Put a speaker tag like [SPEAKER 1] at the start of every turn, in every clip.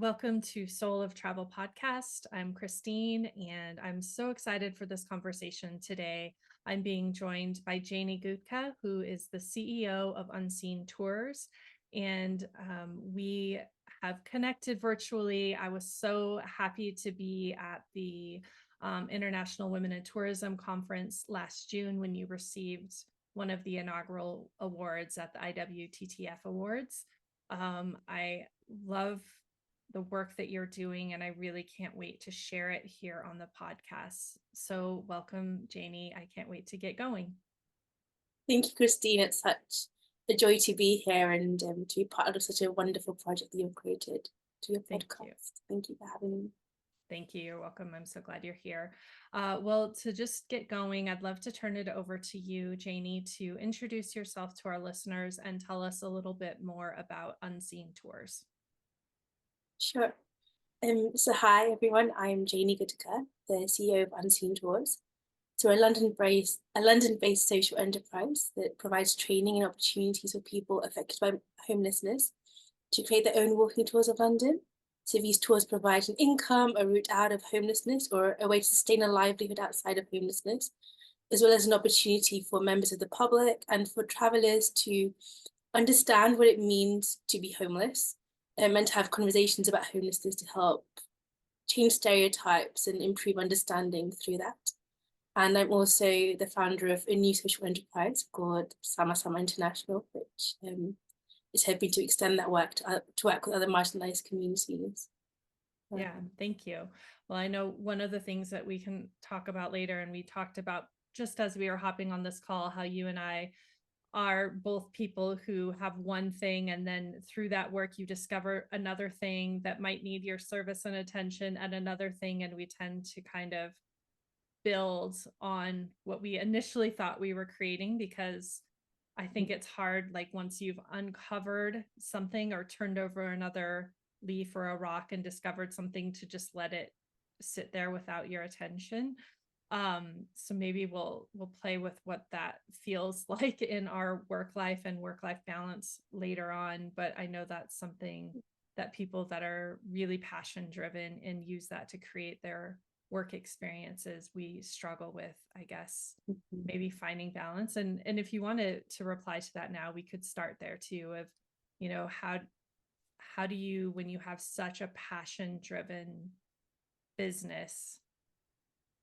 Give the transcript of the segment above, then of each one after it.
[SPEAKER 1] Welcome to Soul of Travel podcast. I'm Christine, and I'm so excited for this conversation today. I'm being joined by Jayni Gudka, who is the CEO of Unseen Tours, and we have connected virtually. I was so happy to be at the International Women in Tourism Conference last June when you received one of the inaugural awards at the IWTTF Awards. I love the work that you're doing, and I really can't wait to share it here on the podcast. So welcome, Jayni. I can't wait to get going.
[SPEAKER 2] Thank you, Christine. It's such a joy to be here and to be part of such a wonderful project that you've created to your
[SPEAKER 1] Thank
[SPEAKER 2] podcast.
[SPEAKER 1] you.
[SPEAKER 2] Thank you for having me.
[SPEAKER 1] Thank you. You're welcome. I'm so glad you're here. Well, to just get going, I'd love to turn it over to you, Jayni, to introduce yourself to our listeners and tell us a little bit more about Unseen Tours.
[SPEAKER 2] Sure. So hi, everyone. I'm Jayni Gudka, the CEO of Unseen Tours. So we're a London-based social enterprise that provides training and opportunities for people affected by homelessness to create their own walking tours of London. So these tours provide an income, a route out of homelessness, or a way to sustain a livelihood outside of homelessness, as well as an opportunity for members of the public and for travellers to understand what it means to be homeless, and to have conversations about homelessness to help change stereotypes and improve understanding through that. And I'm also the founder of a new social enterprise called Sama Sama International, which is hoping to extend that work to work with other marginalized communities.
[SPEAKER 1] Yeah, thank you. Well, I know one of the things that we can talk about later, and we talked about just as we were hopping on this call, how you and I are both people who have one thing, and then through that work, you discover another thing that might need your service and attention, and another thing. And we tend to kind of build on what we initially thought we were creating, because I think it's hard, like once you've uncovered something or turned over another leaf or a rock and discovered something, to just let it sit there without your attention. So maybe we'll play with what that feels like in our work life and work life balance later on. But I know that's something that people that are really passion driven and use that to create their work experiences, we struggle with, I guess, maybe finding balance. And if you wanted to reply to that now, we could start there too, of, how do you, when you have such a passion driven business,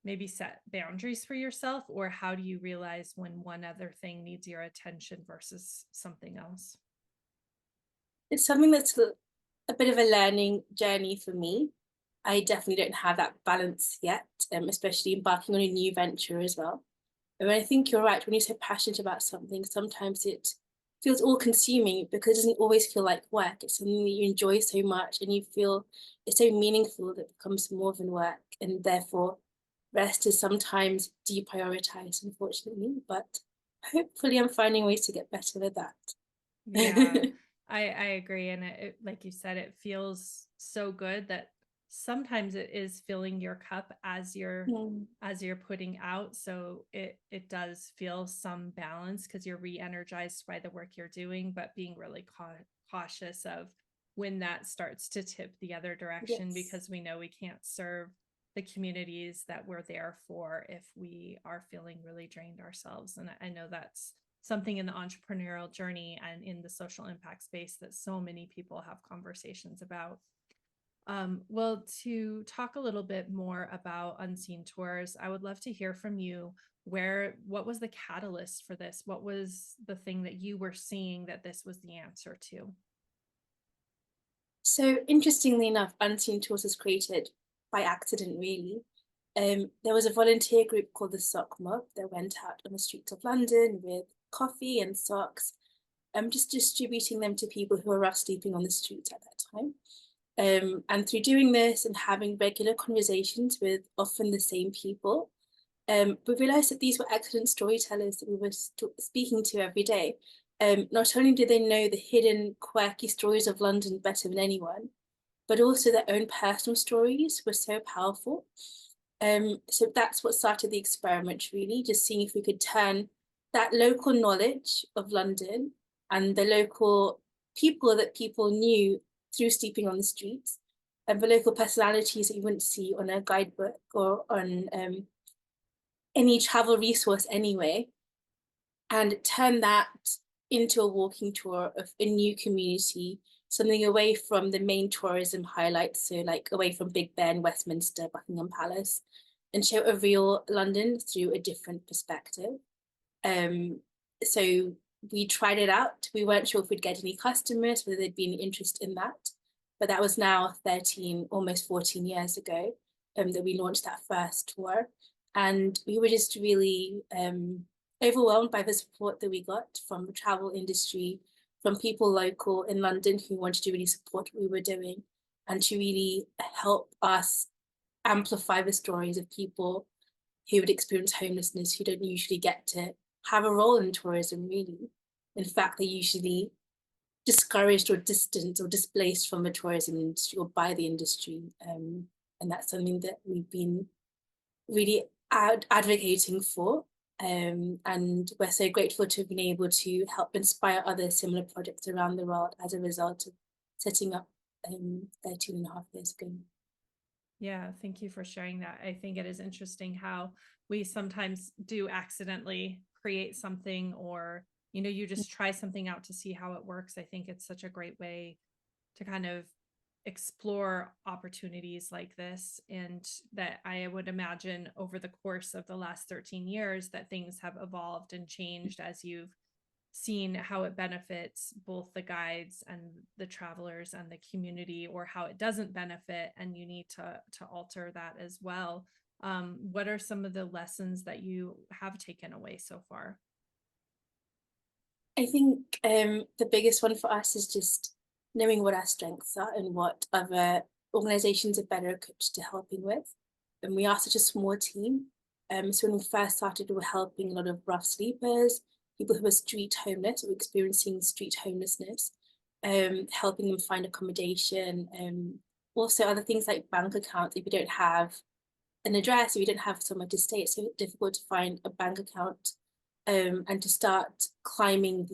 [SPEAKER 1] maybe set boundaries for yourself, or how do you realize when one other thing needs your attention versus something else?
[SPEAKER 2] It's something that's a bit of a learning journey for me. I definitely don't have that balance yet, especially embarking on a new venture as well. And I think you're right, when you're so passionate about something, sometimes it feels all consuming because it doesn't always feel like work. It's something that you enjoy so much and you feel it's so meaningful that it becomes more than work. And therefore, rest is sometimes deprioritized, unfortunately. But hopefully, I'm finding ways to get better with
[SPEAKER 1] Yeah,
[SPEAKER 2] that.
[SPEAKER 1] I agree. And like you said, it feels so good that sometimes it is filling your cup
[SPEAKER 2] Mm,
[SPEAKER 1] as you're putting out. So it does feel some balance because you're re-energized by the work you're doing, but being really cautious of when that starts to tip the other direction,
[SPEAKER 2] yes.
[SPEAKER 1] because we know we can't serve the communities that we're there for if we are feeling really drained ourselves. And I know that's something in the entrepreneurial journey and in the social impact space that so many people have conversations about. Well, to talk a little bit more about Unseen Tours, I would love to hear from you. What was the catalyst for this? What was the thing that you were seeing that this was the answer to?
[SPEAKER 2] So interestingly enough, Unseen Tours was created by accident, really. There was a volunteer group called the Sock Mob that went out on the streets of London with coffee and socks, just distributing them to people who were rough sleeping on the streets at that time. And through doing this and having regular conversations with often the same people, we realized that these were excellent storytellers that we were speaking to every day. Not only did they know the hidden, quirky stories of London better than anyone, but also their own personal stories were so powerful. So that's what started the experiment, really, just seeing if we could turn that local knowledge of London and the local people that people knew through sleeping on the streets the local personalities that you wouldn't see on a guidebook or on any travel resource anyway, and turn that into a walking tour of a new community, something away from the main tourism highlights, so like away from Big Ben, Westminster, Buckingham Palace, and show a real London through a different perspective. So we tried it out. We weren't sure if we'd get any customers, whether there'd be any interest in that. But that was now 13, almost 14 years ago that we launched that first tour. And we were just really overwhelmed by the support that we got from the travel industry, from people local in London who wanted to really support what we were doing and to really help us amplify the stories of people who would experience homelessness, who don't usually get to have a role in tourism, really. In fact, they're usually discouraged or distant or displaced from the tourism industry or by the industry. And that's something that we've been really advocating for. And we're so grateful to have been able to help inspire other similar projects around the world as a result of setting up 13.5 years ago.
[SPEAKER 1] Yeah, thank you for sharing that. I think it is interesting how we sometimes do accidentally create something, or, you know, you just try something out to see how it works. I think it's such a great way to kind of explore opportunities like this. And that I would imagine over the course of the last 13 years that things have evolved and changed as you've seen how it benefits both the guides and the travelers and the community, or how it doesn't benefit and you need to alter that as well. What are some of the lessons that you have taken away so far?
[SPEAKER 2] I think the biggest one for us is just knowing what our strengths are and what other organizations are better equipped to helping with. And we are such a small team. So when we first started, we were helping a lot of rough sleepers, people who are street homeless or experiencing street homelessness, helping them find accommodation, also other things like bank accounts. If you don't have an address, if you don't have somewhere to stay, it's so difficult to find a bank account, and to start climbing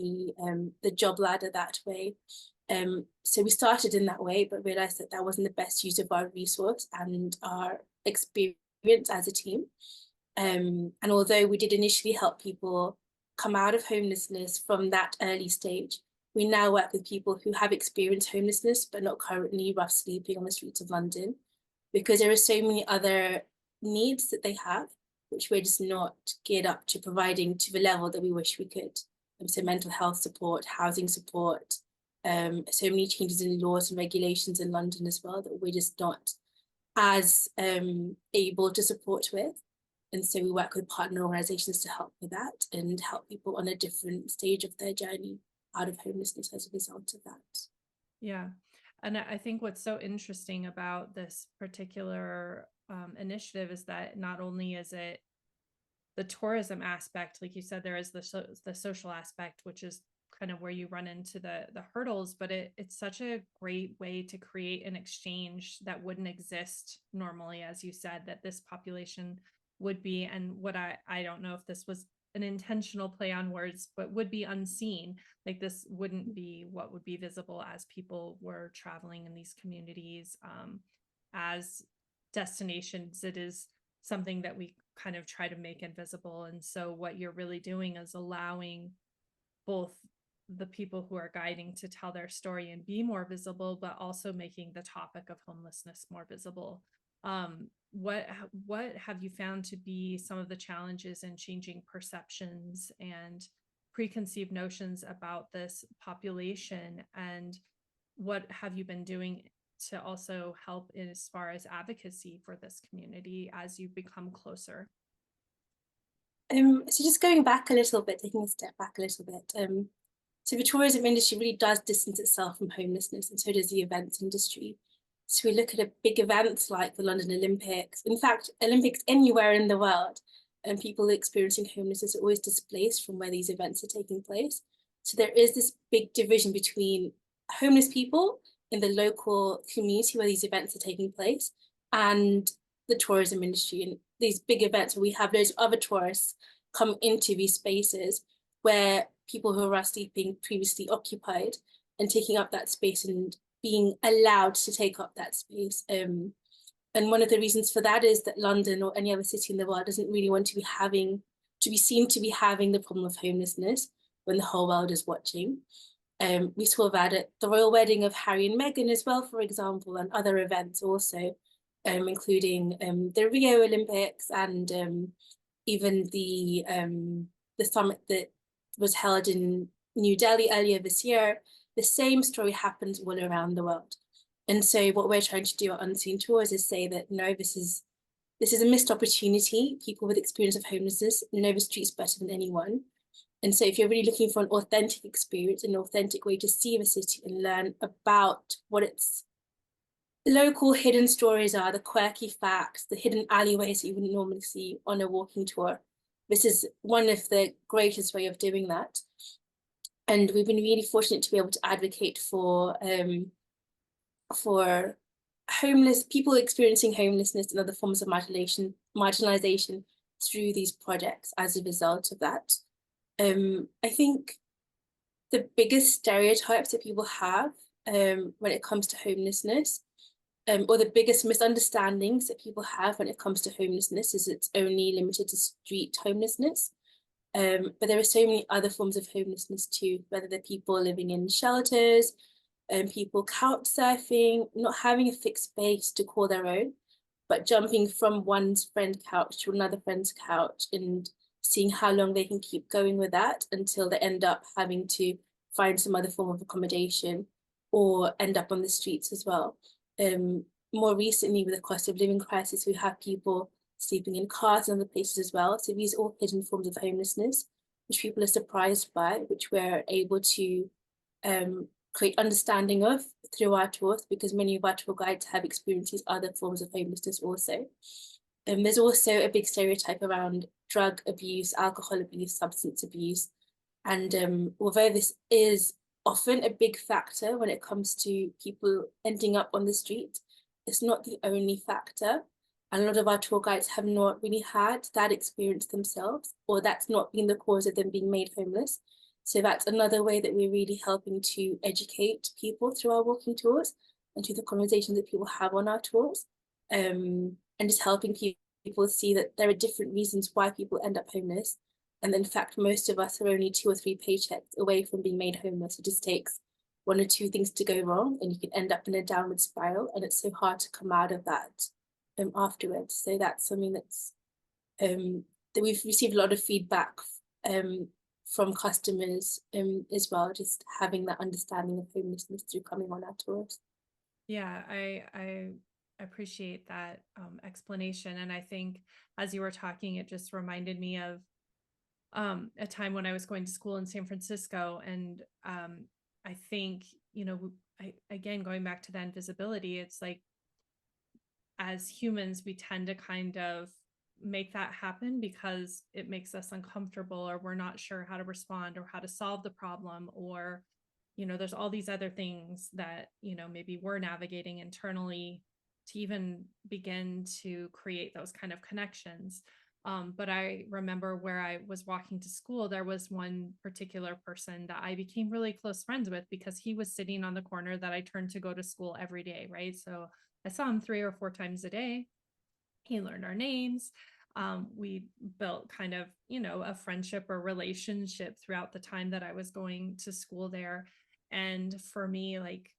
[SPEAKER 2] the job ladder that way. So we started in that way, but realized that that wasn't the best use of our resource and our experience as a team. And although we did initially help people come out of homelessness from that early stage, we now work with people who have experienced homelessness but not currently rough sleeping on the streets of London, because there are so many other needs that they have, which we're just not geared up to providing to the level that we wish we could. So mental health support, housing support, so many changes in laws and regulations in London as well that we're just not as able to support with. And so we work with partner organizations to help with that and help people on a different stage of their journey out of homelessness as a result of that.
[SPEAKER 1] Yeah. And I think what's so interesting about this particular initiative is that not only is it the tourism aspect, like you said, there is the social aspect, which is kind of where you run into the hurdles, but it's such a great way to create an exchange that wouldn't exist normally, as you said, that this population would be, and what I don't know if this was an intentional play on words, but would be unseen. Like this wouldn't be what would be visible as people were traveling in these communities as destinations. It is something that we kind of try to make invisible. And so what you're really doing is allowing both the people who are guiding to tell their story and be more visible, but also making the topic of homelessness more visible. What have you found to be some of the challenges in changing perceptions and preconceived notions about this population, and what have you been doing to also help as far as advocacy for this community as you become closer?
[SPEAKER 2] So just going back a little bit, taking a step back a little bit. So the tourism industry really does distance itself from homelessness, and so does the events industry. So we look at a big events like the London Olympics, in fact, Olympics anywhere in the world, and people experiencing homelessness are always displaced from where these events are taking place. So there is this big division between homeless people in the local community where these events are taking place and the tourism industry and these big events where we have those other tourists come into these spaces where people who are sleeping previously occupied and taking up that space and being allowed to take up that space. And one of the reasons for that is that London or any other city in the world doesn't really want to be seen to be having the problem of homelessness when the whole world is watching. We saw that at the royal wedding of Harry and Meghan as well, for example, and other events also, including the Rio Olympics and even the summit that was held in New Delhi earlier this year. The same story happens all around the world. And so what we're trying to do at Unseen Tours is say that, no, this is a missed opportunity. People with experience of homelessness know the streets better than anyone. And so if you're really looking for an authentic experience, an authentic way to see the city and learn about what its local hidden stories are, the quirky facts, the hidden alleyways that you wouldn't normally see on a walking tour, this is one of the greatest way of doing that. And we've been really fortunate to be able to advocate for homeless people experiencing homelessness and other forms of marginalization through these projects as a result of that. I think the biggest stereotypes that people have when it comes to homelessness, or the biggest misunderstandings that people have when it comes to homelessness, is it's only limited to street homelessness. But there are so many other forms of homelessness too, whether they're people living in shelters, people couch surfing, not having a fixed space to call their own, but jumping from one friend's couch to another friend's couch and seeing how long they can keep going with that until they end up having to find some other form of accommodation or end up on the streets as well. More recently, with the cost of living crisis, we have people sleeping in cars and other places as well. So these are all hidden forms of homelessness, which people are surprised by, which we're able to create understanding of through our tours, because many of our tour guides have experienced these other forms of homelessness also. There's also a big stereotype around drug abuse, alcohol abuse, substance abuse. And although this is often a big factor when it comes to people ending up on the street, it's not the only factor. And a lot of our tour guides have not really had that experience themselves, or that's not been the cause of them being made homeless. So that's another way that we're really helping to educate people through our walking tours and through the conversations that people have on our tours, and just helping people see that there are different reasons why people end up homeless. And in fact, most of us are only 2 or 3 paychecks away from being made homeless. It just takes 1 or 2 things to go wrong and you can end up in a downward spiral, and it's so hard to come out of that afterwards. So that's something that's that we've received a lot of feedback from customers as well, just having that understanding of homelessness through coming on our tours.
[SPEAKER 1] Yeah, I appreciate that explanation. And I think as you were talking, it just reminded me of a time when I was going to school in San Francisco. And I think, again, going back to the invisibility, it's like, as humans, we tend to kind of make that happen because it makes us uncomfortable, or we're not sure how to respond or how to solve the problem, or there's all these other things that maybe we're navigating internally to even begin to create those kind of connections. But I remember where I was walking to school, there was one particular person that I became really close friends with because he was sitting on the corner that I turned to go to school every day, right? So I saw him 3 or 4 times a day. He learned our names. We built kind of, a friendship or relationship throughout the time that I was going to school there. And for me, like,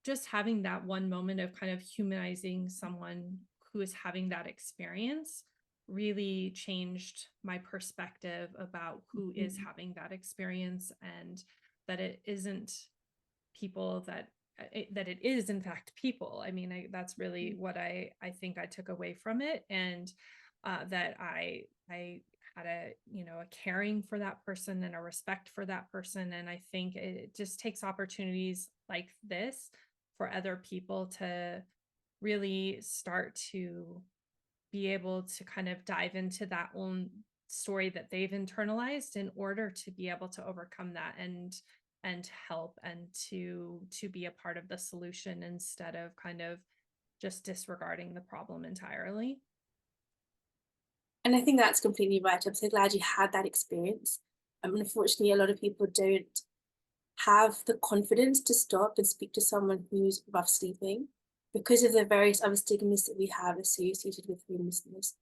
[SPEAKER 1] just having that one moment of kind of humanizing someone who is having that experience really changed my perspective about who is having that experience, and that it isn't people that it is in fact people. I mean, that's really what I think I took away from it. And that I had a caring for that person and a respect for that person. And I think it just takes opportunities like this for other people to really start to be able to kind of dive into that own story that they've internalized in order to be able to overcome that and help and to be a part of the solution instead of kind of just disregarding the problem entirely.
[SPEAKER 2] And I think that's completely right. I'm so glad you had that experience. Unfortunately, a lot of people don't have the confidence to stop and speak to someone who's rough sleeping because of the various other stigmas that we have associated with homelessness.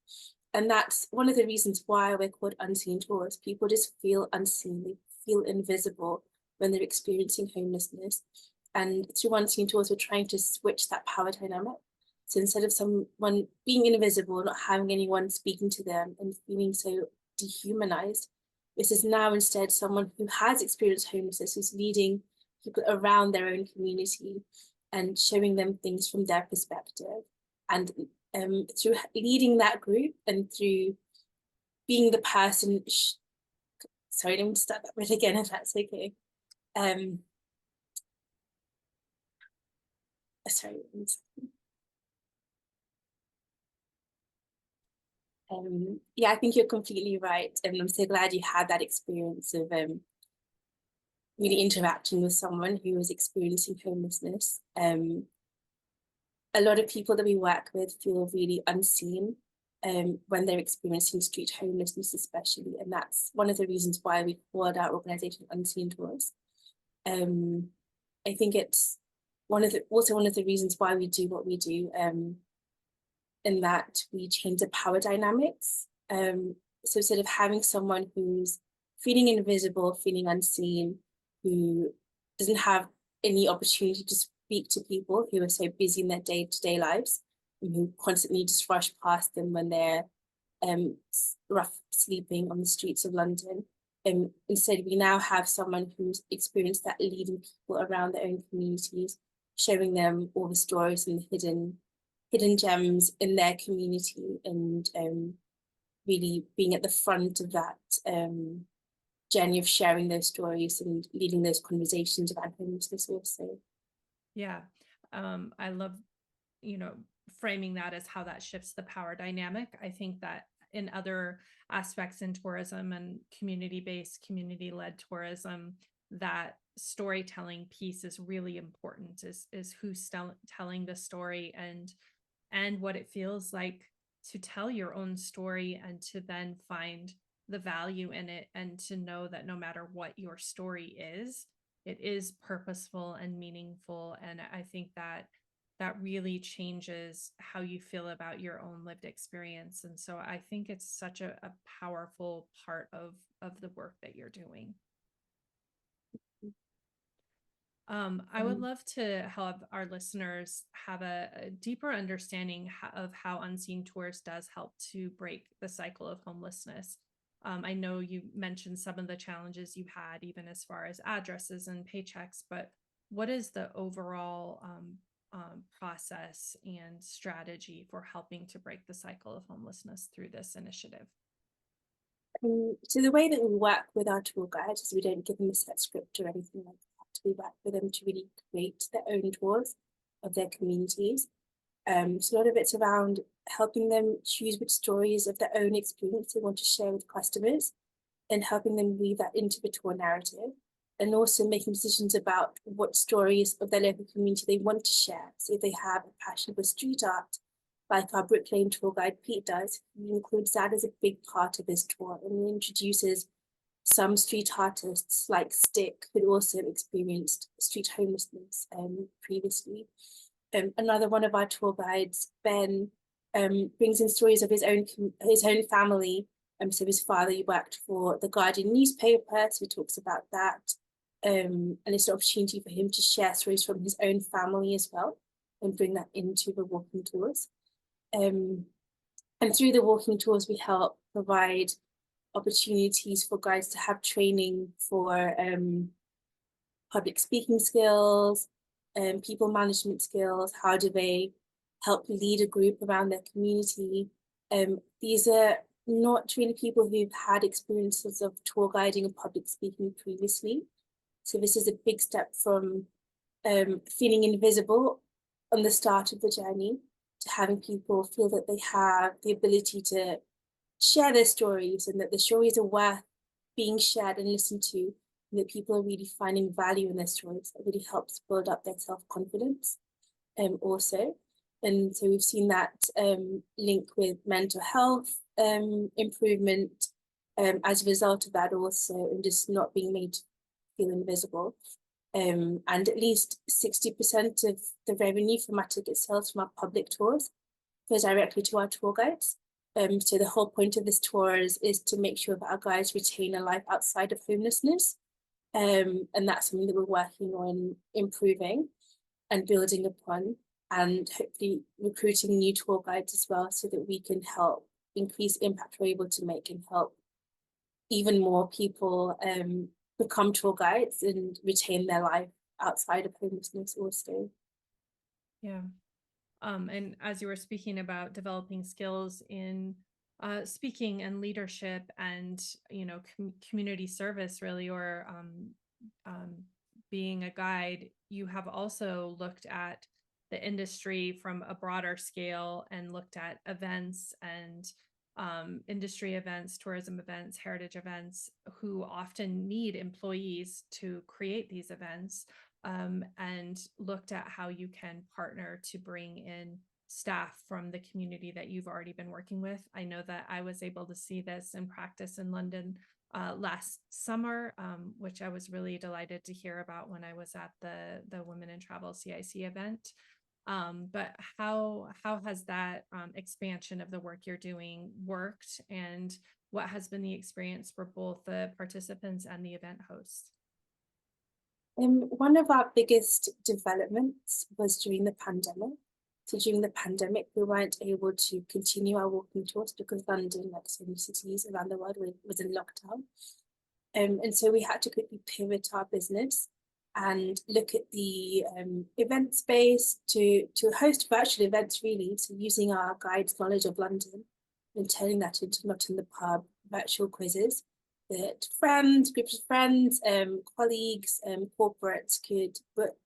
[SPEAKER 2] And that's one of the reasons why we're called unseen tourists. People just feel unseen, they feel invisible when they're experiencing homelessness. And through unseen tours, we're trying to switch that power dynamic. So instead of someone being invisible, not having anyone speaking to them and feeling so dehumanized, this is now instead someone who has experienced homelessness, who's leading people around their own community and showing them things from their perspective. And through leading that group and through being the person, sorry, let me start that bit again if that's okay. Sorry. Yeah, I think you're completely right. And I'm so glad you had that experience of really interacting with someone who was experiencing homelessness. A lot of people that we work with feel really unseen when they're experiencing street homelessness, especially. And that's one of the reasons why we called our organization Unseen Tours. I think it's also one of the reasons why we do what we do, in that we change the power dynamics. So instead of having someone who's feeling invisible, feeling unseen, who doesn't have any opportunity to speak to people who are so busy in their day-to-day lives, and who constantly just rush past them when they're rough sleeping on the streets of London. Instead, we now have someone who's experienced that, leading people around their own communities, showing them all the stories and the hidden gems in their community, and really being at the front of that journey of sharing those stories and leading those conversations about homelessness also.
[SPEAKER 1] Yeah, I love, framing that as how that shifts the power dynamic. I think that in other aspects in tourism and community-based, community-led tourism, that storytelling piece is really important. Is who's telling the story, and what it feels like to tell your own story, and to then find the value in it, and to know that no matter what your story is, it is purposeful and meaningful. And I think that that really changes how you feel about your own lived experience. And so I think it's such a powerful part of the work that you're doing. I would love to help our listeners have a deeper understanding of how Unseen Tours does help to break the cycle of homelessness. I know you mentioned some of the challenges you had, even as far as addresses and paychecks, but what is the overall process and strategy for helping to break the cycle of homelessness through this initiative?
[SPEAKER 2] So the way that we work with our tour guides is we don't give them a set script or anything like that. We work with them to really create their own tours of their communities. So a lot of it's around helping them choose which stories of their own experience they want to share with customers, and helping them weave that into the tour narrative, and also making decisions about what stories of their local community they want to share. So if they have a passion for street art, like our Brick Lane tour guide Pete does, he includes that as a big part of his tour, and he introduces some street artists like Stick, who'd also experienced street homelessness previously. Another one of our tour guides, Ben, brings in stories of his own family. So his father, he worked for the Guardian newspaper, so he talks about that. And it's an opportunity for him to share stories from his own family as well, and bring that into the walking tours. And through the walking tours, we help provide opportunities for guides to have training for public speaking skills, people management skills. How do they help lead a group around their community? These are not really people who've had experiences of tour guiding and public speaking previously. So this is a big step from feeling invisible on the start of the journey to having people feel that they have the ability to share their stories, and that the stories are worth being shared and listened to, and that people are really finding value in their stories. That really helps build up their self-confidence also. And so we've seen that link with mental health improvement as a result of that also, and just not being made to feel invisible. and at least 60% of the revenue from our ticket sales from our public tours goes directly to our tour guides. So the whole point of this tour is to make sure that our guides retain a life outside of homelessness. And that's something that we're working on improving and building upon, and hopefully recruiting new tour guides as well, so that we can help increase impact we're able to make and help even more people become tour guides and retain their life outside of homelessness also.
[SPEAKER 1] Yeah. And as you were speaking about developing skills in speaking and leadership and, community service really, or being a guide, you have also looked at the industry from a broader scale and looked at events and industry events, tourism events, heritage events, who often need employees to create these events, and looked at how you can partner to bring in staff from the community that you've already been working with. I know that I was able to see this in practice in London last summer, which I was really delighted to hear about when I was at the Women in Travel CIC event. But how has that expansion of the work you're doing worked, and what has been the experience for both the participants and the event hosts?
[SPEAKER 2] One of our biggest developments was during the pandemic. So during the pandemic, we weren't able to continue our walking tours because London, like so many cities around the world, was in lockdown. And so we had to quickly pivot our business and look at the event space to host virtual events, really. So using our guides' knowledge of London and turning that into Not in the Pub virtual quizzes that groups of friends, colleagues, corporates could book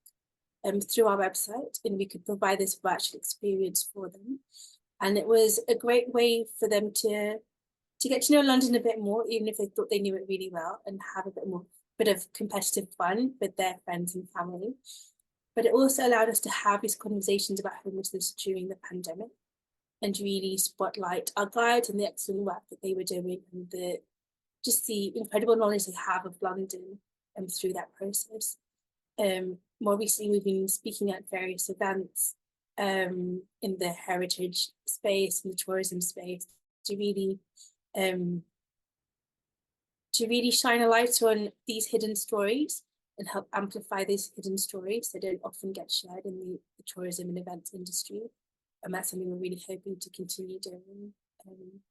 [SPEAKER 2] through our website, and we could provide this virtual experience for them. And it was a great way for them to get to know London a bit more, even if they thought they knew it really well, and have a bit of competitive fun with their friends and family. But it also allowed us to have these conversations about homelessness during the pandemic and really spotlight our guides and the excellent work that they were doing, and the incredible knowledge they have of London through that process. More recently, we've been speaking at various events in the heritage space and the tourism space to really shine a light on these hidden stories and help amplify these hidden stories that don't often get shared in the tourism and events industry. And that's something we're really hoping to continue doing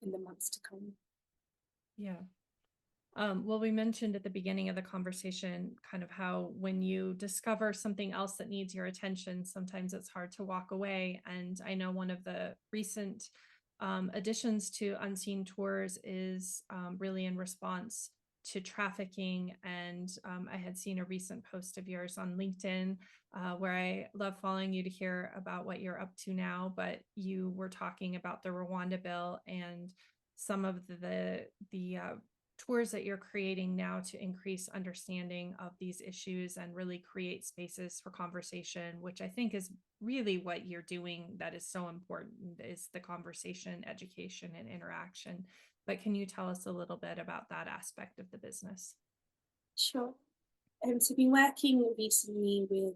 [SPEAKER 2] in the months to come.
[SPEAKER 1] Yeah. Well, we mentioned at the beginning of the conversation kind of how when you discover something else that needs your attention, sometimes it's hard to walk away. And I know one of the recent additions to Unseen Tours is really in response to trafficking. And I had seen a recent post of yours on LinkedIn where I love following you to hear about what you're up to now, but you were talking about the Rwanda bill and some of the tours that you're creating now to increase understanding of these issues and really create spaces for conversation, which I think is really what you're doing that is so important, is the conversation, education, and interaction. But can you tell us a little bit about that aspect of the business?
[SPEAKER 2] Sure. So I've been working recently with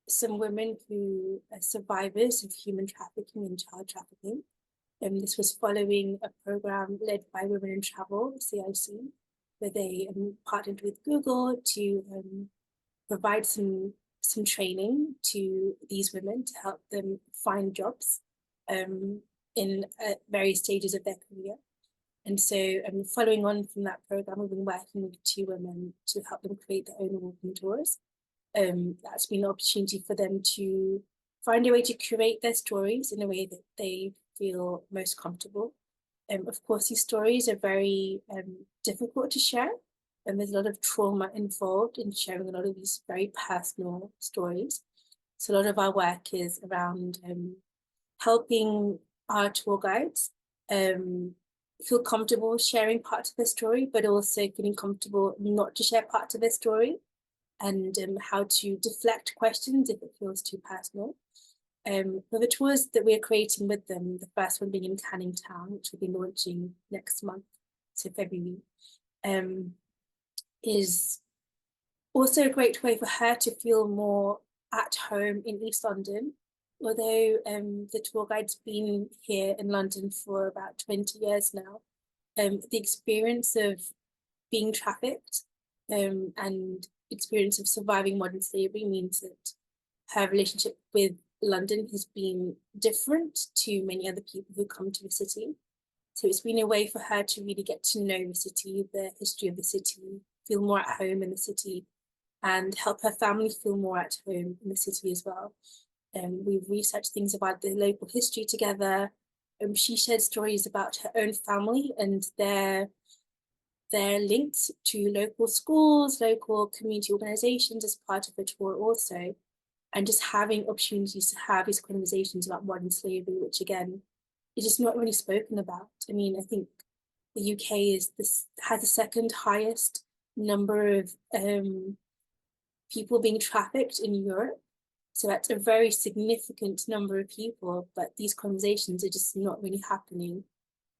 [SPEAKER 2] some women who are survivors of human trafficking and child trafficking. This was following a program led by Women in Travel, CIC, where they partnered with Google to provide some training to these women to help them find jobs in various stages of their career. And so following on from that program, we've been working with 2 women to help them create their own walking tours. That's been an opportunity for them to find a way to curate their stories in a way that they feel most comfortable. Of course, these stories are very difficult to share, and there's a lot of trauma involved in sharing a lot of these very personal stories. So a lot of our work is around helping our tour guides feel comfortable sharing parts of their story, but also feeling comfortable not to share parts of their story, and how to deflect questions if it feels too personal. For the tours that we're creating with them, the first one being in Canning Town, which we'll be launching next month, so February, is also a great way for her to feel more at home in East London. Although the tour guide's been here in London for about 20 years now, the experience of being trafficked and experience of surviving modern slavery means that her relationship with London has been different to many other people who come to the city. So it's been a way for her to really get to know the city, the history of the city, feel more at home in the city, and help her family feel more at home in the city as well. We've researched things about the local history together. She shared stories about her own family and their links to local schools, local community organizations as part of the tour also, and just having opportunities to have these conversations about modern slavery, which again, is just not really spoken about. I mean, I think the UK has the second highest number of people being trafficked in Europe. So that's a very significant number of people, but these conversations are just not really happening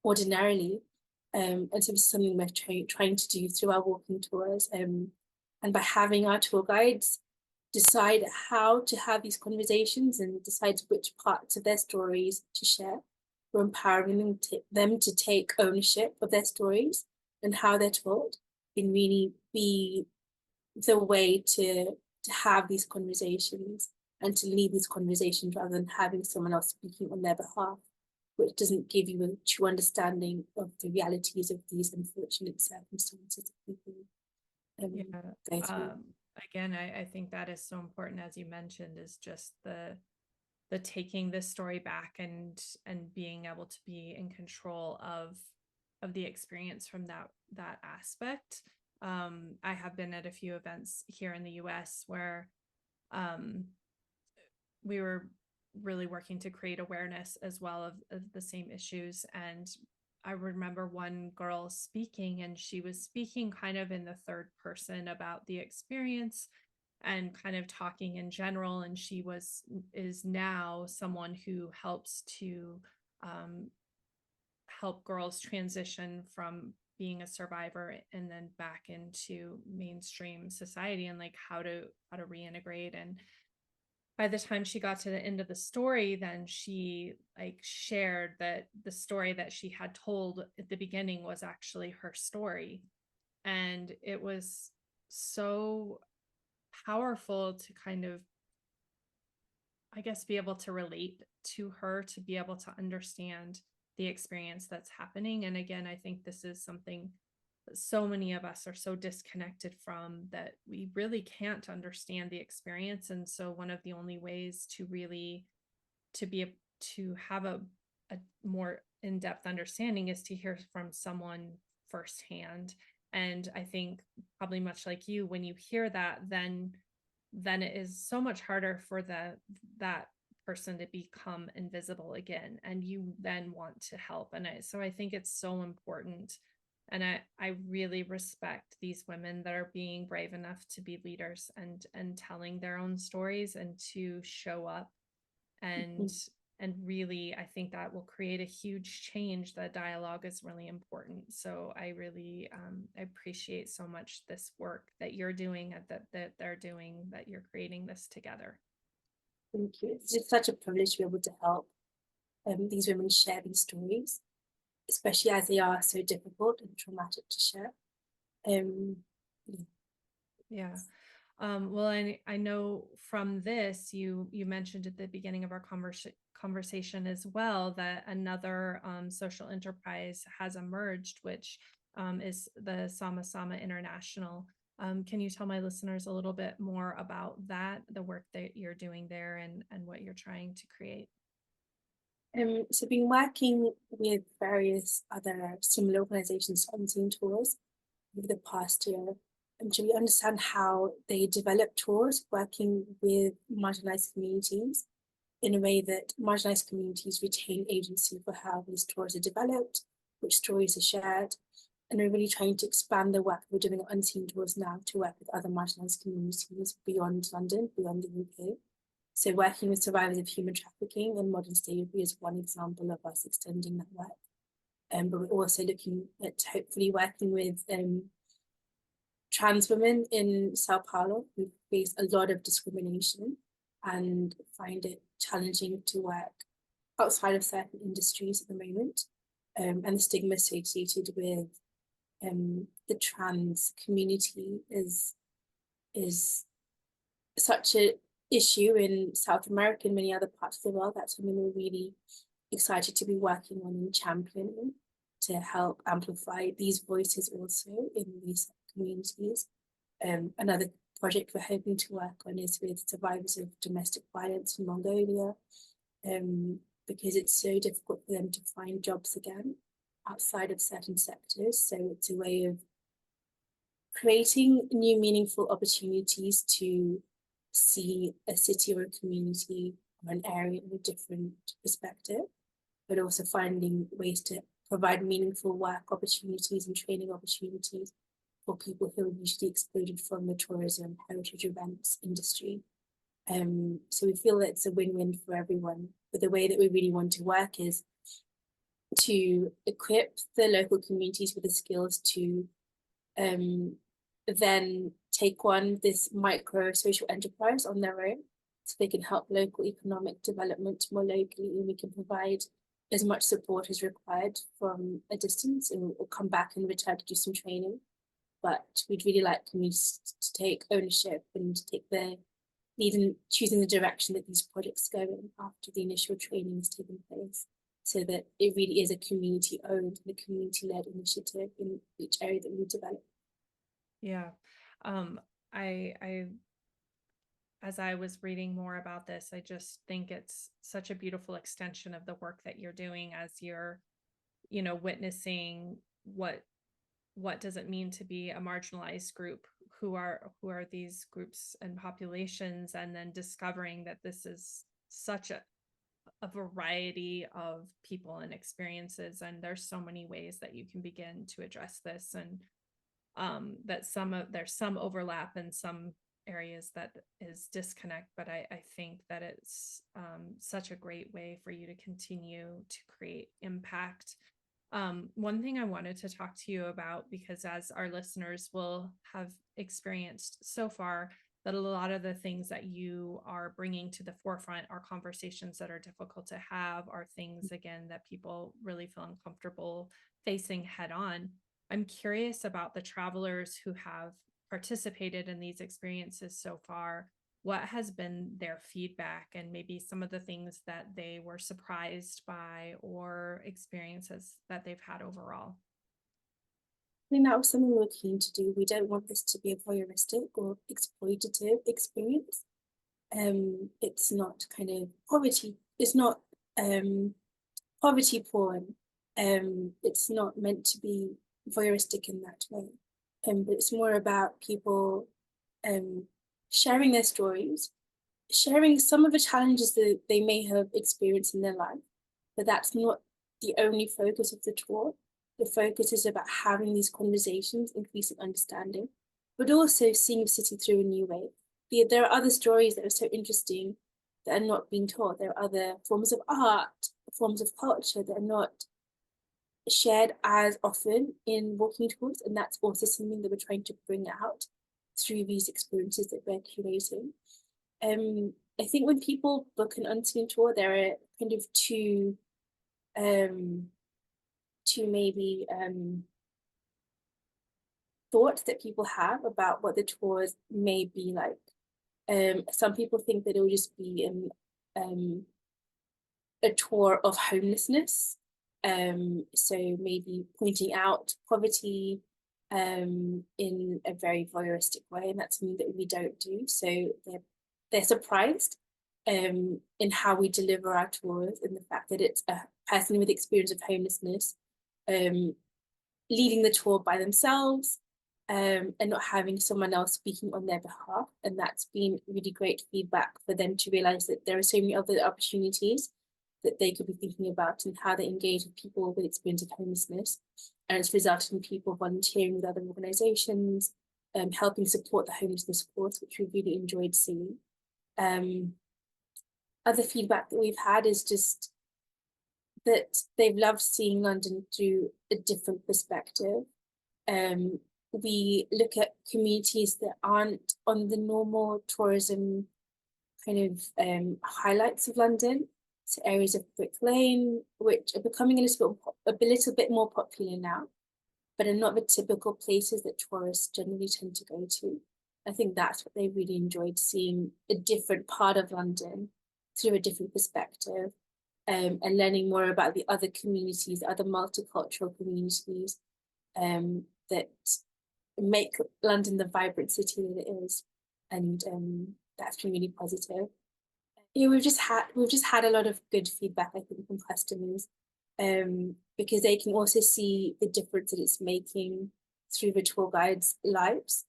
[SPEAKER 2] ordinarily. And so it's something we're trying to do through our walking tours. And by having our tour guides decide how to have these conversations and decide which parts of their stories to share, we're empowering them to take ownership of their stories and how they're told, and really be the way to have these conversations and to lead these conversations rather than having someone else speaking on their behalf, which doesn't give you a true understanding of the realities of these unfortunate circumstances that people go through.
[SPEAKER 1] Again, I think that is so important, as you mentioned, is just the taking this story back and being able to be in control of the experience from that aspect. I have been at a few events here in the US where we were really working to create awareness as well of the same issues. And I remember one girl speaking, and she was speaking kind of in the third person about the experience and kind of talking in general. And she is now someone who helps to help girls transition from being a survivor and then back into mainstream society, and like how to reintegrate. And by the time she got to the end of the story, then she like shared that the story that she had told at the beginning was actually her story. And it was so powerful to kind of, I guess, be able to relate to her, to be able to understand the experience that's happening. And again, I think this is something so many of us are so disconnected from, that we really can't understand the experience. And so one of the only ways to really to have a more in-depth understanding is to hear from someone firsthand. And I think probably much like you, when you hear that, then it is so much harder for that person to become invisible again, and you then want to help. And so I think it's so important. And I really respect these women that are being brave enough to be leaders and telling their own stories and to show up. And really, I think that will create a huge change. The dialogue is really important. So I really appreciate so much this work that you're doing, that they're doing, that you're creating this together.
[SPEAKER 2] Thank you. It's just such a privilege to be able to help these women share these stories, especially as they are so difficult and traumatic to share.
[SPEAKER 1] Yeah. Well, I know from this, you mentioned at the beginning of our conversation as well, that another social enterprise has emerged, which is the Sama Sama International. Can you tell my listeners a little bit more about that, the work that you're doing there, and what you're trying to create?
[SPEAKER 2] So I've been working with various other similar organizations on Zoom tours over the past year, to really understand how they develop tours working with marginalized communities in a way that marginalized communities retain agency for how these tours are developed, which stories are shared. And we're really trying to expand the work we're doing at Unseen Tours now to work with other marginalized communities beyond London, beyond the UK. So working with survivors of human trafficking and modern slavery is one example of us extending that work. But we're also looking at hopefully working with trans women in Sao Paulo who face a lot of discrimination and find it challenging to work outside of certain industries at the moment, and the stigma associated with the trans community is such an issue in South America and many other parts of the world. That's something we're really excited to be working on and championing to help amplify these voices also in these communities. Another project we're hoping to work on is with survivors of domestic violence in Mongolia, because it's so difficult for them to find jobs again outside of certain sectors. So it's a way of creating new meaningful opportunities to see a city or a community or an area in a different perspective, but also finding ways to provide meaningful work opportunities and training opportunities for people who are usually excluded from the tourism, heritage events industry. So we feel that it's a win-win for everyone. But the way that we really want to work is to equip the local communities with the skills to then take on this micro social enterprise on their own, so they can help local economic development more locally, and we can provide as much support as required from a distance, and we'll come back and return to do some training. But we'd really like communities to take ownership and to take the lead in choosing the direction that these projects go in after the initial training has taken place, so that it really is a community-owned and a community-led initiative in each area that we develop.
[SPEAKER 1] Yeah. I as I was reading more about this, I just think it's such a beautiful extension of the work that you're doing as you're, witnessing what does it mean to be a marginalized group, who are these groups and populations, and then discovering that this is such a variety of people and experiences, and there's so many ways that you can begin to address this, and that there's some overlap in some areas that is disconnect, but I think that it's such a great way for you to continue to create impact. One thing I wanted to talk to you about, because as our listeners will have experienced so far, that a lot of the things that you are bringing to the forefront are conversations that are difficult to have, are things, again, that people really feel uncomfortable facing head on. I'm curious about the travelers who have participated in these experiences so far. What has been their feedback, and maybe some of the things that they were surprised by or experiences that they've had overall?
[SPEAKER 2] I think that was something we were keen to do. We don't want this to be a voyeuristic or exploitative experience. It's not kind of poverty. It's not poverty porn. It's not meant to be voyeuristic in that way. But it's more about people sharing their stories, sharing some of the challenges that they may have experienced in their life, but that's not the only focus of the tour. The focus is about having these conversations, increasing understanding, but also seeing the city through a new way. There are other stories that are so interesting that are not being taught. There are other forms of art, forms of culture that are not shared as often in walking tours, and that's also something that we're trying to bring out through these experiences that we're curating. I think when people book an unseen tour, there are kind of two maybe thoughts that people have about what the tours may be like. Some people think that it will just be a tour of homelessness, so maybe pointing out poverty in a very voyeuristic way, and that's something that we don't do. So they're surprised in how we deliver our tours, and the fact that it's a person with experience of homelessness leading the tour by themselves, and not having someone else speaking on their behalf. And that's been really great feedback for them to realize that there are so many other opportunities that they could be thinking about, and how they engage with people with experience of homelessness. And it's resulted in people volunteering with other organizations, helping support the homelessness cause, which we really enjoyed seeing. Other feedback that we've had is just that they've loved seeing London through a different perspective. we look at communities that aren't on the normal tourism kind of highlights of London. So areas of Brick Lane, which are becoming a little bit more popular now, but are not the typical places that tourists generally tend to go to. I think that's what they really enjoyed, seeing a different part of London through a different perspective, and learning more about the other communities, other multicultural communities that make London the vibrant city that it is. And that's been really positive. Yeah, we've just had a lot of good feedback, I think, from customers, because they can also see the difference that it's making through the tour guides' lives,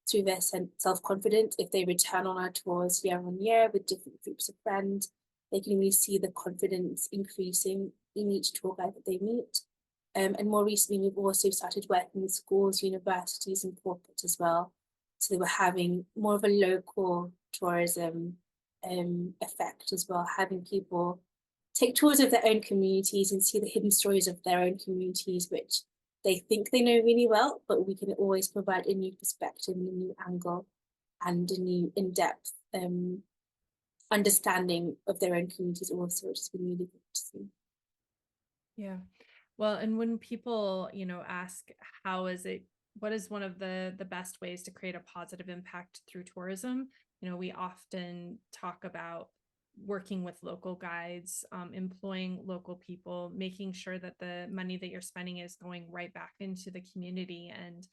[SPEAKER 2] through their self-confidence. If they return on our tours year on year with different groups of friends, they can really see the confidence increasing in each tour guide that they meet. And more recently, we've also started working with schools, universities, and corporate as well. So we're having more of a local tourism effect as well, having people take tours of their own communities and see the hidden stories of their own communities, which they think they know really well, but we can always provide a new perspective, a new angle, and a new in-depth understanding of their own communities also, which has been really good to see.
[SPEAKER 1] Yeah. Well, and when people, ask what is one of the best ways to create a positive impact through tourism? We often talk about working with local guides, employing local people, making sure that the money that you're spending is going right back into the community. And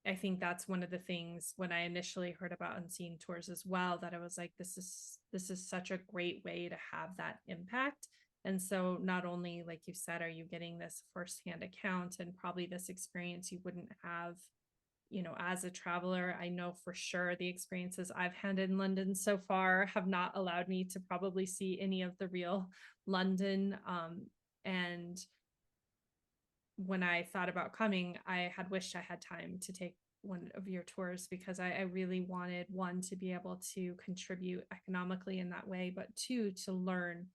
[SPEAKER 1] I think that's one of the things when I initially heard about Unseen Tours as well, that I was like, this is such a great way to have that impact. And so not only, like you said, are you getting this firsthand account and probably this experience you wouldn't have, as a traveler. I know for sure the experiences I've had in London so far have not allowed me to probably see any of the real London. And when I thought about coming, I had wished I had time to take one of your tours, because I really wanted, one, to be able to contribute economically in that way, but two, to learn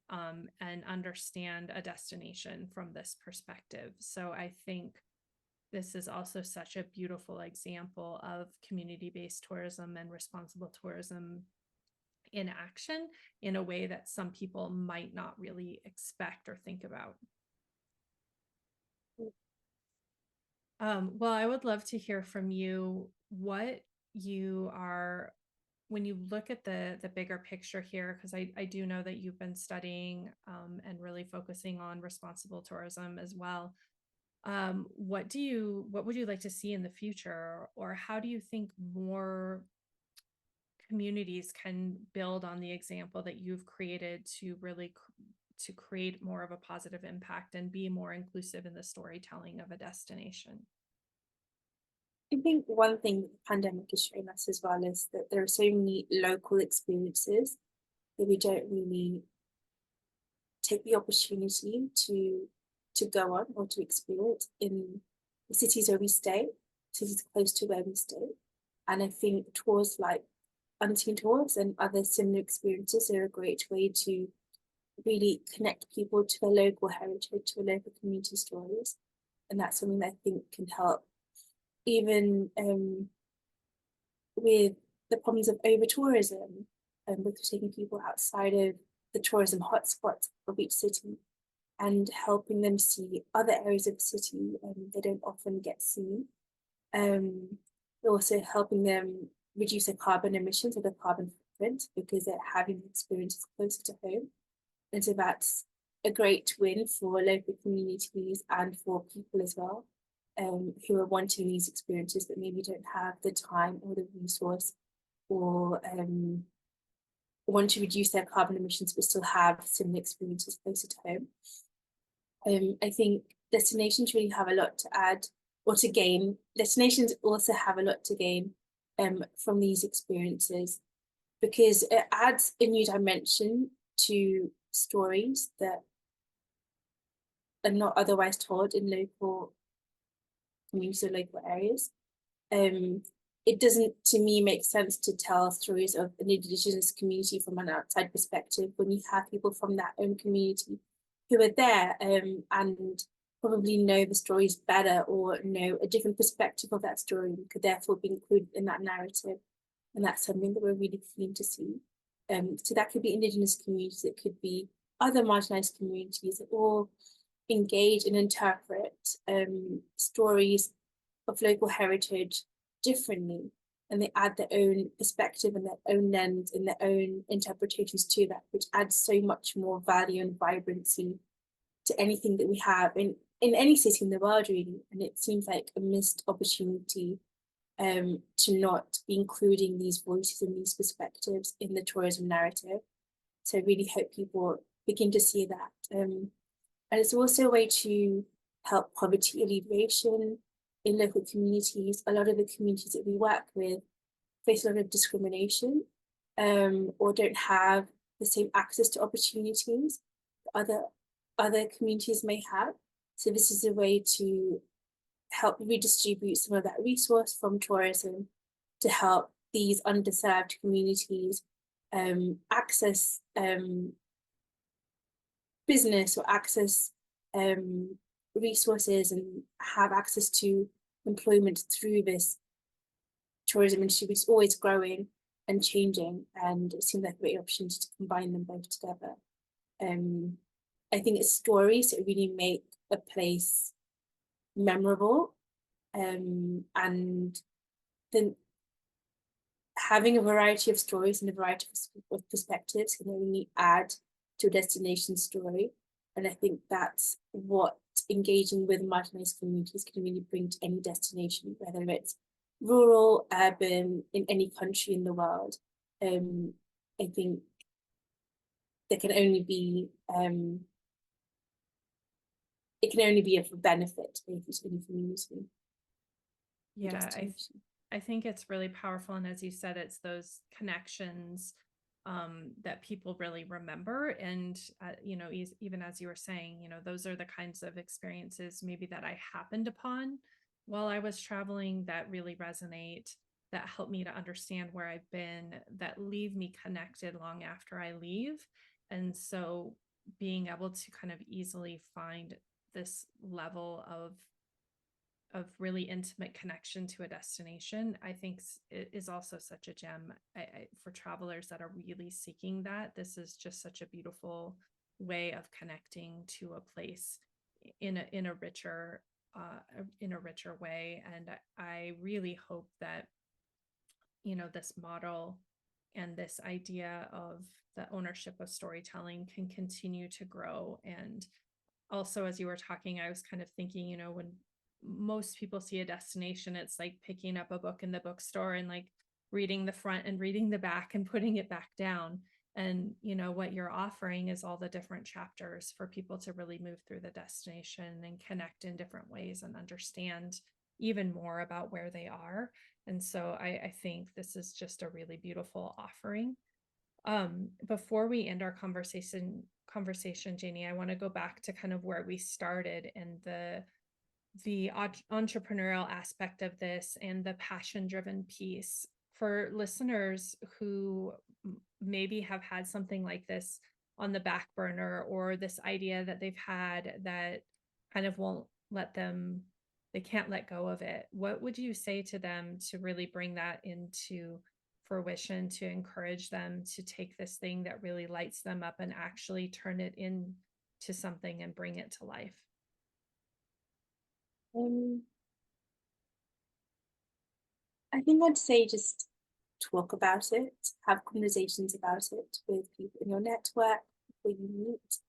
[SPEAKER 1] and understand a destination from this perspective. So I think this is also such a beautiful example of community-based tourism and responsible tourism in action in a way that some people might not really expect or think about. Well, I would love to hear from you what you are, when you look at the bigger picture here, because I do know that you've been studying and really focusing on responsible tourism as well. What would you like to see in the future, or how do you think more communities can build on the example that you've created to really to create more of a positive impact and be more inclusive in the storytelling of a destination?
[SPEAKER 2] I think one thing that the pandemic has shown us as well is that there are so many local experiences that we don't really take the opportunity to go on or to experience in the cities where we stay, cities close to where we stay. And I think tours like Unseen Tours and other similar experiences are a great way to really connect people to their local heritage, to their local community stories. And that's something that I think can help even with the problems of over tourism, with taking people outside of the tourism hotspots of each city and helping them see other areas of the city they don't often get seen. Also helping them reduce their carbon emissions or their carbon footprint, because they're having experiences closer to home. And so that's a great win for local communities and for people as well, who are wanting these experiences but maybe don't have the time or the resource, or want to reduce their carbon emissions but still have similar experiences closer to home. I think destinations really have a lot to add or to gain. Destinations also have a lot to gain from these experiences, because it adds a new dimension to stories that are not otherwise told in local communities or local areas. It doesn't, to me, make sense to tell stories of an Indigenous community from an outside perspective when you have people from that own community who are there and probably know the stories better or know a different perspective of that story and could therefore be included in that narrative. And that's something that we're really keen to see. So that could be Indigenous communities, it could be other marginalised communities that all engage and interpret stories of local heritage differently, and they add their own perspective and their own lens and their own interpretations to that, which adds so much more value and vibrancy to anything that we have in any city in the world, really. And it seems like a missed opportunity to not be including these voices and these perspectives in the tourism narrative. So I really hope people begin to see that. And it's also a way to help poverty alleviation in local communities. A lot of the communities that we work with face a lot of discrimination or don't have the same access to opportunities that other communities may have. So this is a way to help redistribute some of that resource from tourism to help these underserved communities access business or access resources and have access to employment through this tourism industry, which is always growing and changing, and it seems like a great opportunity to combine them both together. I think it's stories that really make a place memorable, and then having a variety of stories and a variety of perspectives can really add to a destination story. And I think that's what engaging with marginalized communities can really bring to any destination, whether it's rural, urban, in any country in the world. I think there can only be it can only be of benefit to any community.
[SPEAKER 1] Yeah, I think it's really powerful. And as you said, it's those connections that people really remember. And, even as you were saying, those are the kinds of experiences maybe that I happened upon while I was traveling that really resonate, that help me to understand where I've been, that leave me connected long after I leave. And so being able to kind of easily find this level of really intimate connection to a destination, I think is also such a gem. For travelers that are really seeking that, this is just such a beautiful way of connecting to a place in a richer way. And I really hope that this model and this idea of the ownership of storytelling can continue to grow. And also, as you were talking, I was kind of thinking, when most people see a destination, it's like picking up a book in the bookstore and like reading the front and reading the back and putting it back down. And what you're offering is all the different chapters for people to really move through the destination and connect in different ways and understand even more about where they are. And so I think this is just a really beautiful offering. Before we end our conversation, Jayni, I want to go back to kind of where we started and the entrepreneurial aspect of this and the passion-driven piece. For listeners who maybe have had something like this on the back burner, or this idea that they've had that kind of won't they can't let go of it, what would you say to them to really bring that into fruition, to encourage them to take this thing that really lights them up and actually turn it into something and bring it to life?
[SPEAKER 2] I think I'd say just talk about it, have conversations about it with people in your network, people you meet.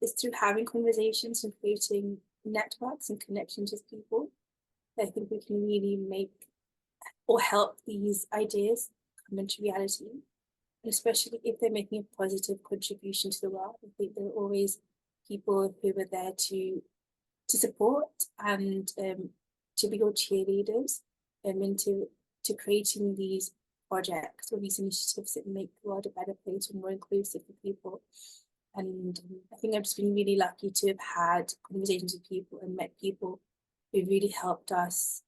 [SPEAKER 2] It's through having conversations and creating networks and connections with people that I think we can really make or help these ideas come into reality. And especially if they're making a positive contribution to the world. I think there are always people who are there to support and to be your cheerleaders, and to creating these projects or these initiatives that make the world a better place and more inclusive for people. And I think I've just been really lucky to have had conversations with people and met people who really helped us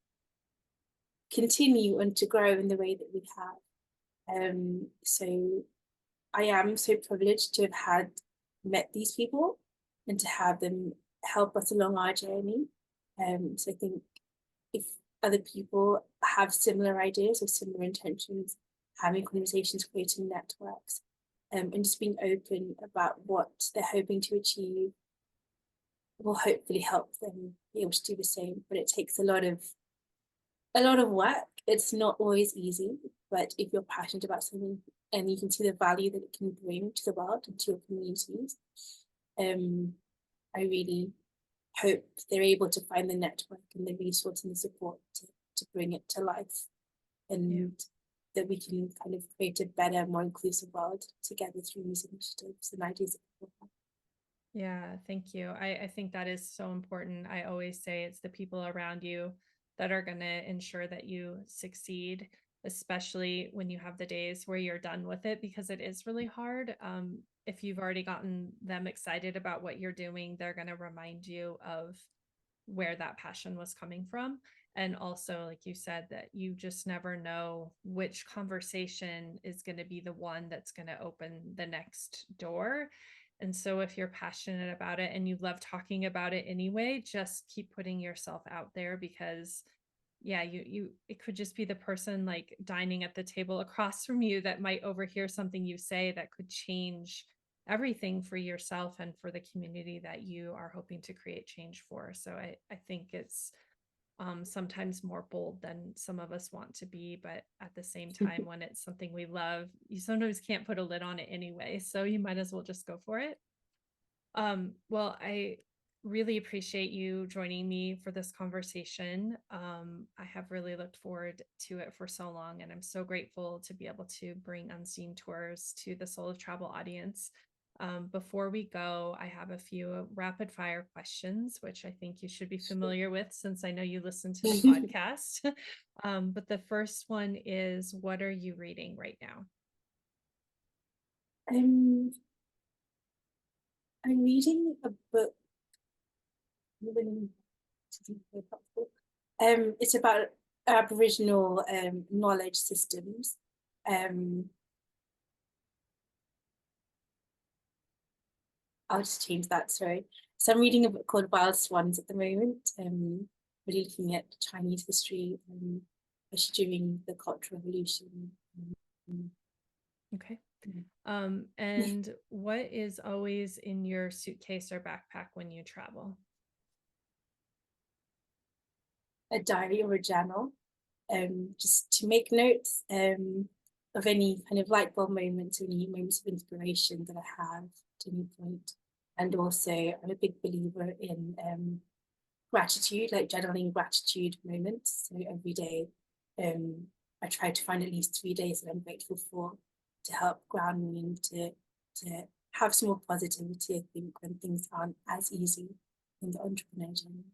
[SPEAKER 2] continue and to grow in the way that we have. So I am so privileged to have met these people and to have them help us along our journey. So I think if other people have similar ideas or similar intentions, having conversations, creating networks, and just being open about what they're hoping to achieve will hopefully help them be able to do the same. But it takes a lot of work. It's not always easy, but if you're passionate about something and you can see the value that it can bring to the world and to your communities, I really hope they're able to find the network and the resource and the support to bring it to life, and that we can kind of create a better, more inclusive world together through these initiatives and ideas that people have.
[SPEAKER 1] Yeah, thank you. I think that is so important. I always say it's the people around you that are going to ensure that you succeed, especially when you have the days where you're done with it, because it is really hard. If you've already gotten them excited about what you're doing, they're going to remind you of where that passion was coming from. And also, like you said, that you just never know which conversation is going to be the one that's going to open the next door. And so if you're passionate about it and you love talking about it anyway, just keep putting yourself out there, because yeah, you it could just be the person like dining at the table across from you that might overhear something you say that could change everything for yourself and for the community that you are hoping to create change for. So I think it's sometimes more bold than some of us want to be, but at the same time, when it's something we love, you sometimes can't put a lid on it anyway, so you might as well just go for it. Well, I really appreciate you joining me for this conversation. I have really looked forward to it for so long, and I'm so grateful to be able to bring Unseen Tours to the Soul of Travel audience. Before we go, I have a few rapid fire questions, which I think you should be familiar with since I know you listen to the podcast. But the first one is, what are you reading right now?
[SPEAKER 2] I'm reading a book. It's about Aboriginal knowledge systems. I'll just change that, sorry. So I'm reading a book called Wild Swans at the moment, really looking at Chinese history, especially during the Cultural Revolution.
[SPEAKER 1] Okay. And what is always in your suitcase or backpack when you travel?
[SPEAKER 2] A diary or a journal, just to make notes of any kind of light bulb moments or any moments of inspiration that I have at any point. And also, I'm a big believer in gratitude, like journaling gratitude moments. So every day, I try to find at least 3 days that I'm grateful for, to help ground me and to have some more positivity, I think, when things aren't as easy in the entrepreneur journey.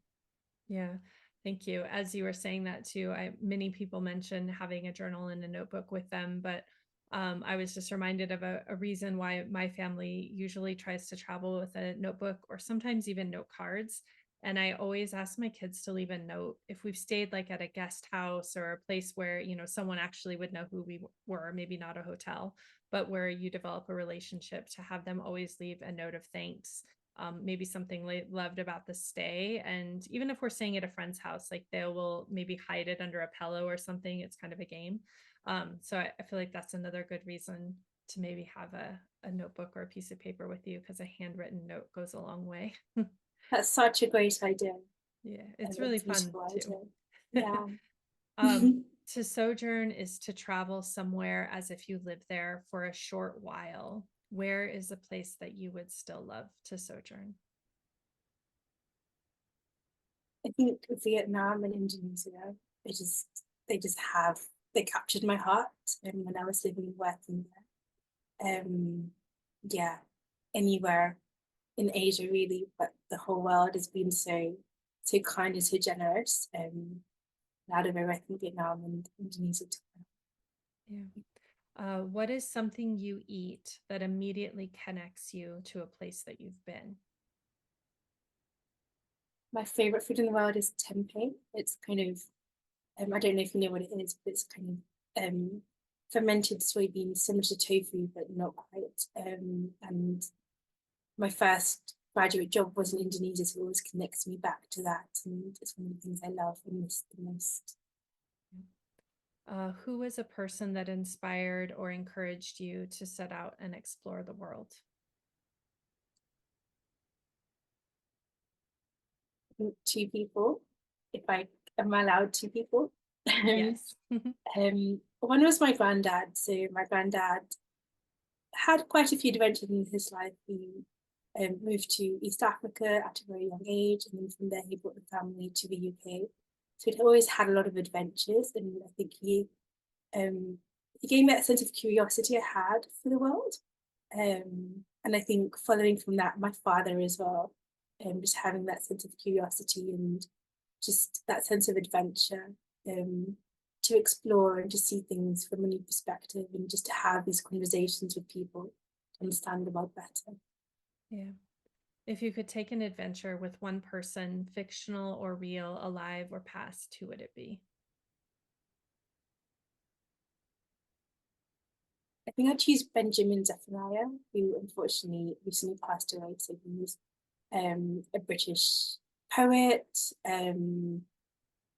[SPEAKER 1] Yeah, thank you. As you were saying that too, many people mention having a journal and a notebook with them, but I was just reminded of a reason why my family usually tries to travel with a notebook or sometimes even note cards. And I always ask my kids to leave a note if we've stayed like at a guest house or a place where, someone actually would know who we were, maybe not a hotel, but where you develop a relationship, to have them always leave a note of thanks, maybe something loved about the stay. And even if we're staying at a friend's house, like they will maybe hide it under a pillow or something. It's kind of a game. So I feel like that's another good reason to maybe have a notebook or a piece of paper with you, because a handwritten note goes a long way.
[SPEAKER 2] That's such a great idea.
[SPEAKER 1] Yeah, it's really fun too.
[SPEAKER 2] Yeah.
[SPEAKER 1] To sojourn is to travel somewhere as if you live there for a short while. Where is a place that you would still love to sojourn?
[SPEAKER 2] I think Vietnam and Indonesia, they captured my heart, and when I was living and working there. Yeah, anywhere in Asia really, but the whole world has been so kind and so generous. Out of it, I think Vietnam and Indonesia.
[SPEAKER 1] Yeah. What is something you eat that immediately connects you to a place that you've been?
[SPEAKER 2] My favorite food in the world is tempeh. It's kind of, I don't know if you know what it is, but it's kind of fermented soybeans, similar to tofu, but not quite. And my first graduate job was in Indonesia, so it always connects me back to that, and it's one of the things I love and miss the most.
[SPEAKER 1] Who is a person that inspired or encouraged you to set out and explore the world?
[SPEAKER 2] Two people, if I am allowed two people.
[SPEAKER 1] Yes.
[SPEAKER 2] One was my granddad. So my granddad had quite a few adventures in his life. He moved to East Africa at a very young age, and then from there he brought the family to the UK. So he'd always had a lot of adventures, and I think he gave me that sense of curiosity I had for the world. And I think following from that, my father as well, just having that sense of curiosity and just that sense of adventure, to explore and to see things from a new perspective, and just to have these conversations with people to understand the world better.
[SPEAKER 1] Yeah. If you could take an adventure with one person, fictional or real, alive or past, who would it be?
[SPEAKER 2] I think I'd choose Benjamin Zephaniah, who unfortunately recently passed away. So he's a British poet,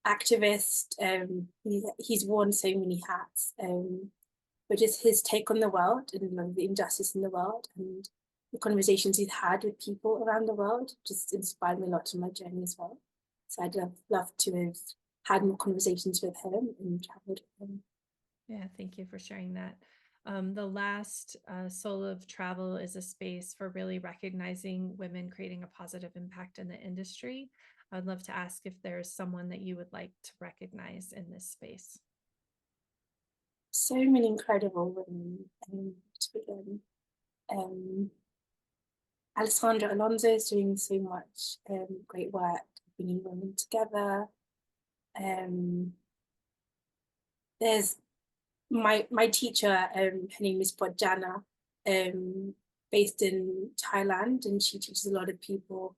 [SPEAKER 2] activist. He's worn so many hats, but just his take on the world and the injustice in the world, and the conversations he's had with people around the world just inspired me a lot in my journey as well. So I'd love to have had more conversations with him and traveled with him.
[SPEAKER 1] Yeah, thank you for sharing that. The last Soul of Travel is a space for really recognizing women creating a positive impact in the industry. I'd love to ask if there's someone that you would like to recognize in this space.
[SPEAKER 2] So many incredible women to begin. Alessandra Alonso is doing so much great work bringing women together. There's my teacher, her name is Podjana, based in Thailand, and she teaches a lot of people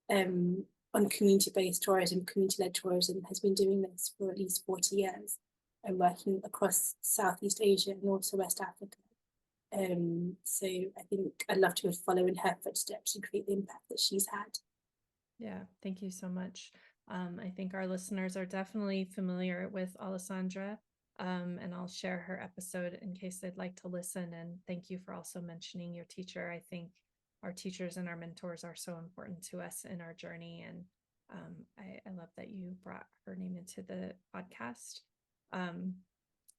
[SPEAKER 2] on community-based tourism, community-led tourism, has been doing this for at least 40 years and working across Southeast Asia and also West Africa. So I think I'd love to follow in her footsteps and create the impact that she's had.
[SPEAKER 1] Yeah, thank you so much. I think our listeners are definitely familiar with Alessandra, and I'll share her episode in case they'd like to listen. And thank you for also mentioning your teacher. I think our teachers and our mentors are so important to us in our journey. And I love that you brought her name into the podcast.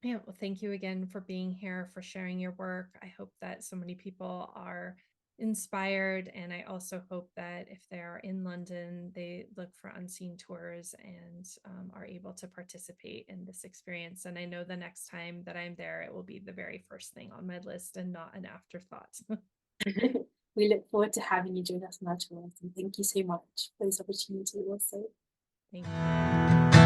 [SPEAKER 1] Yeah, well, thank you again for being here, for sharing your work. I hope that so many people are inspired. And I also hope that if they are in London, they look for Unseen Tours and are able to participate in this experience. And I know the next time that I'm there, it will be the very first thing on my list and not an afterthought.
[SPEAKER 2] We look forward to having you join us on our tours, and thank you so much for this opportunity also.
[SPEAKER 1] Thank you.